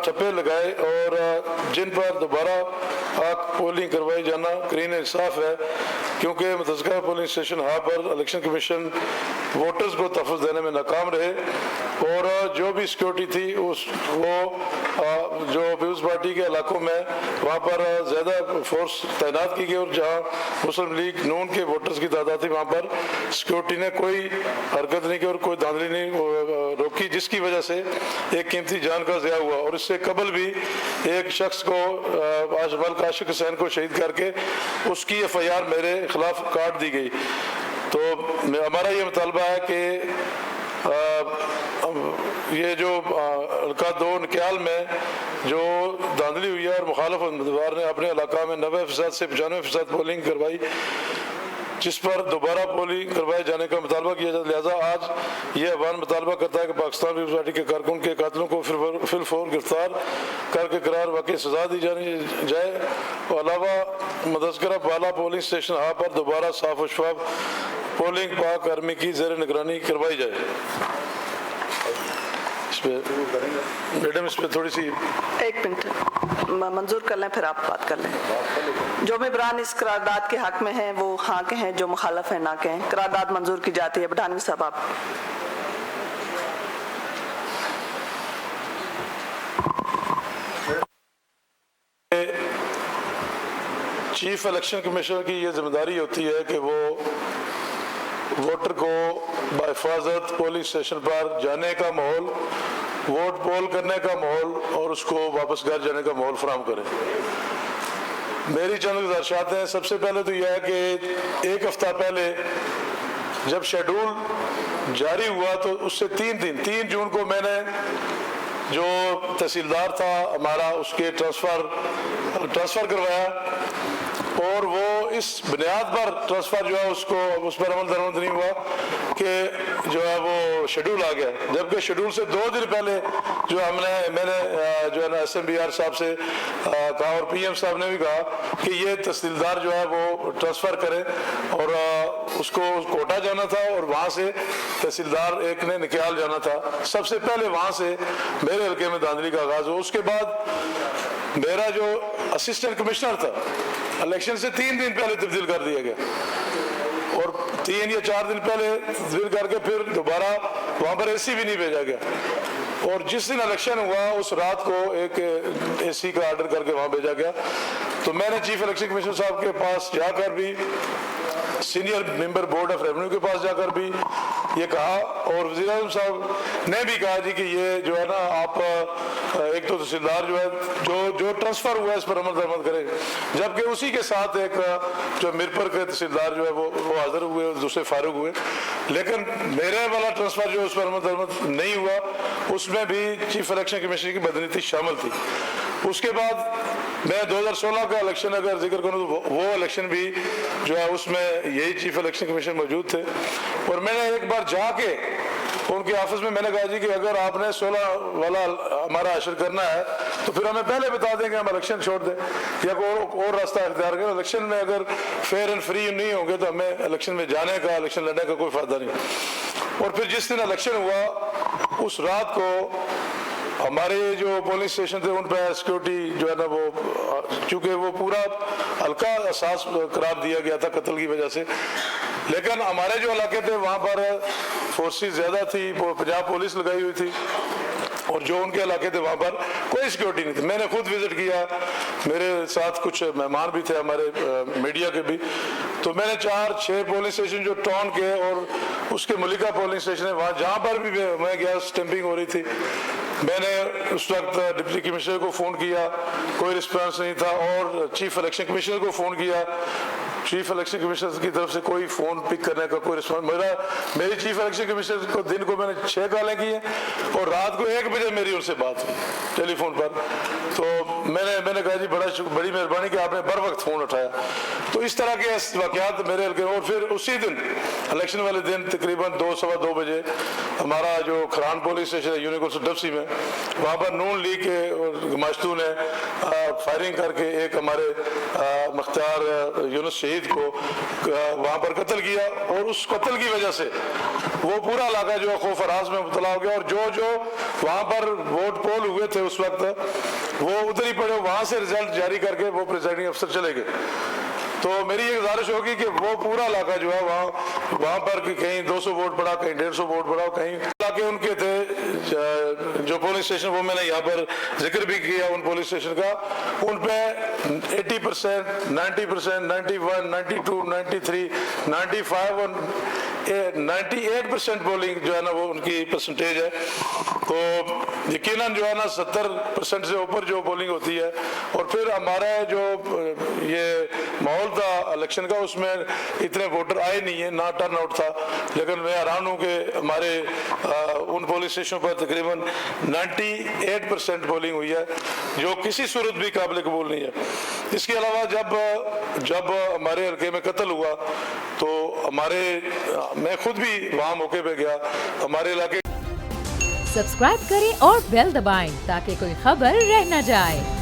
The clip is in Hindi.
ठप्पे लगाए और जिन पर दोबारा पोलिंग करवाई जाना करीन इंसाफ है, क्योंकि मुतज़क्किरा पोलिंग स्टेशन हाँ पर इलेक्शन कमीशन वोटर्स को तहफ़्फ़ुज़ देने में नाकाम रहे और जो भी सिक्योरिटी थी वो जो पीपल्स पार्टी के इलाकों में वहाँ पर ज़्यादा फोर्स तैनात की गई और जहाँ मुस्लिम लीग नून के वोटर्स की तादाद थी वहाँ पर सिक्योरिटी ने कोई हरकत नहीं की और कोई धांधली नहीं रोकी, जिसकी वजह से एक कीमती जान का ज़िया हुआ। और इससे कबल भी एक शख्स को मलिक आशिक हुसैन को शहीद करके उसकी FIR मेरे खिलाफ काट दी गई। तो हमारा ये मुतालबा है कि ये जो हल्का 2 नकियाल में जो धांधली हुई है और मुखालिफ उम्मीदवार ने अपने इलाका में 90% से 95% पोलिंग करवाई, जिस पर दोबारा पोलिंग करवाए जाने का मुतालबा किया जाता है। लिहाजा आज ये अवान मुतालबा करता है कि पाकिस्तान पीपल्स पार्टी के कारकुन के कातिलों को फिलफौर गिरफ्तार करके करार वाकई सजा दी जानी जाए और अलावा मुतज़क्किरा बाला पोलिंग स्टेशन हाँ पर दोबारा साफ और शफाफ पोलिंग पाक आर्मी की ज़ेर निगरानी करवाई जाए। मैडम इस पर थोड़ी सी 1 मिनट मंजूर कर लें, फिर आप बात कर लें। जो मेंबरान इस करारदाद के हक में हैं वो हाँ के हैं, जो मुखालफ हैं ना के हैं। करारदाद मंजूर की जाती है। बठानवी साहब आप। चीफ इलेक्शन कमीशनर की ये जिम्मेदारी होती है कि वो वोटर को बाहिफाजत पोलिंग स्टेशन पर जाने का माहौल, वोट पोल करने का माहौल और उसको वापस घर जाने का माहौल फराहम करे। मेरी चंद गुजारिशात हैं। सबसे पहले तो यह है कि 1 हफ्ता पहले जब शेड्यूल जारी हुआ तो उससे 3 जून को मैंने जो तहसीलदार था हमारा उसके ट्रांसफ़र करवाया और वो इस बुनियाद पर ट्रांसफ़र जो है उसको उस पर अमल दरमद नहीं हुआ कि जो है वो शेड्यूल आ गया, जबकि शेड्यूल से 2 दिन पहले जो मैंने जो है ना SMBR साहब से कहा और PM साहब ने भी कहा कि ये तहसीलदार जो है वो ट्रांसफ़र करें और उसको कोटा जाना था और वहाँ से तहसीलदार एक ने निकाल जाना था। सबसे पहले वहाँ से मेरे हल्के में धांधली का आगाज़ हुआ। उसके बाद मेरा जो असिस्टेंट कमिश्नर था इलेक्शन से 3 दिन पहले तब्दील कर दिया गया और 3 या 4 दिन पहले तब्दील करके फिर दोबारा वहाँ पर AC भी नहीं भेजा गया और जिस दिन इलेक्शन हुआ उस रात को एक AC का ऑर्डर करके वहाँ भेजा गया। तो मैंने चीफ इलेक्शन कमिश्नर साहब के पास जाकर भी, senior member board of revenue के पास जाकर भी ये कहा और वज़ीर आज़म साहब ने भी कहा जी कि ये जो है ना आप एक तो तहसीलदार जो है जो ट्रांसफ़र हुआ है इस पर अमल दरमद करें, जबकि उसी के साथ एक जो मिरपुर के तहसीलदार जो है वो हाजिर हुए और दूसरे फारूक हुए, लेकिन मेरे वाला ट्रांसफ़र जो उस पर अमल दरमद नहीं हुआ उसमें भी चीफ इलेक्शन कमीशन की बदनीति शामिल थी। उसके बाद मैं 2016 का इलेक्शन अगर जिक्र करूँ तो वो इलेक्शन भी जो है उसमें यही चीफ इलेक्शन कमीशन मौजूद थे और मैंने एक बार जाके उनके ऑफिस में मैंने कहा जी कि अगर आपने 16 वाला हमारा हशर करना है तो फिर हमें पहले बता दें कि हम इलेक्शन छोड़ दें या कोई और रास्ता इख्तियार करें। इलेक्शन में अगर फेयर एंड फ्री नहीं होंगे तो हमें इलेक्शन में जाने का, इलेक्शन लड़ने का कोई फ़ायदा नहीं। और फिर जिस दिन इलेक्शन हुआ उस रात को हमारे जो पोलिंग स्टेशन थे उन पर सिक्योरिटी जो है ना वो चूँकि वो पूरा हल्का एहसास करार दिया गया था कत्ल की वजह से, लेकिन हमारे जो इलाके थे वहाँ पर फोर्सेस ज़्यादा थी, पंजाब पुलिस लगाई हुई थी और जो उनके इलाके थे वहाँ पर कोई सिक्योरिटी नहीं थी। मैंने खुद विज़िट किया, मेरे साथ कुछ मेहमान भी थे हमारे मीडिया के भी, तो मैंने 4-6 पोलिंग स्टेशन जो टाउन के और उसके मलिका पोलिंग स्टेशन है वहाँ जहाँ पर भी मैं गया स्टैंपिंग हो रही थी, मैंने उस वक्त डिप्टी कमिश्नर को फ़ोन किया, कोई रिस्पांस नहीं था और चीफ इलेक्शन कमिश्नर को फ़ोन किया, चीफ इलेक्शन कमिश्नर की तरफ से कोई फ़ोन पिक करने का कोई रिस्पांस। मेरी चीफ इलेक्शन कमिश्नर को दिन को मैंने 6 कॉलें की हैं और रात को 1 बजे मेरी उनसे बात हुई टेलीफोन पर। तो मैंने कहा जी बड़ी मेहरबानी कि आपने बर वक्त फ़ोन उठाया। तो इस तरह के वाक़यात मेरे हल्के और फिर उसी दिन इलेक्शन वाले दिन तकरीबन 2-2:15 बजे हमारा जो खरान पुलिस स्टेशन है यूनिवर्सिटी डबसी में, वहाँ पर नून लीग के गमाश्तू ने फायरिंग करके एक हमारे मुख्तार यूनुस शहीद शहीद को वहाँ पर कत्ल किया, और उस कत्ल की वजह से वो पूरा इलाका जो है खौफ हरास में मुबतला हो गया, और जो वहाँ पर वोट पोल हुए थे उस वक्त वो उधर ही पड़े, वहाँ से रिजल्ट जारी करके वो प्रिजाइडिंग अफसर चले गए। तो मेरी ये गुजारिश होगी कि वो पूरा इलाका जो है वहाँ पर कहीं 200 वोट पड़ा, कहीं 150 वोट पड़ा, कहीं इलाके उनके थे जो पोलिंग स्टेशन, वो मैंने यहाँ पर जिक्र भी किया उन पोलिंग स्टेशन का, उन पे 80%, 90%, 91, 92, 93, 95 और 98% पोलिंग जो है ना वो उनकी परसेंटेज है। तो यकीनन जो है ना 70% से ऊपर जो पोलिंग होती है। और फिर हमारा जो ये माहौल था इलेक्शन का, उसमें इतने वोटर आए नहीं है, ना टर्न आउट था, लेकिन मैं हैरान हूँ कि हमारे उन पोलिंग स्टेशनों पर तकरीबन 98% पोलिंग हुई है, जो किसी सूरत भी काबिल कबूल नहीं है। इसके अलावा जब हमारे हल्के में कत्ल हुआ तो मैं खुद भी वहाँ मौके पे गया, हमारे इलाके। सब्सक्राइब करें और बेल दबाएं ताकि कोई खबर रह न जाए।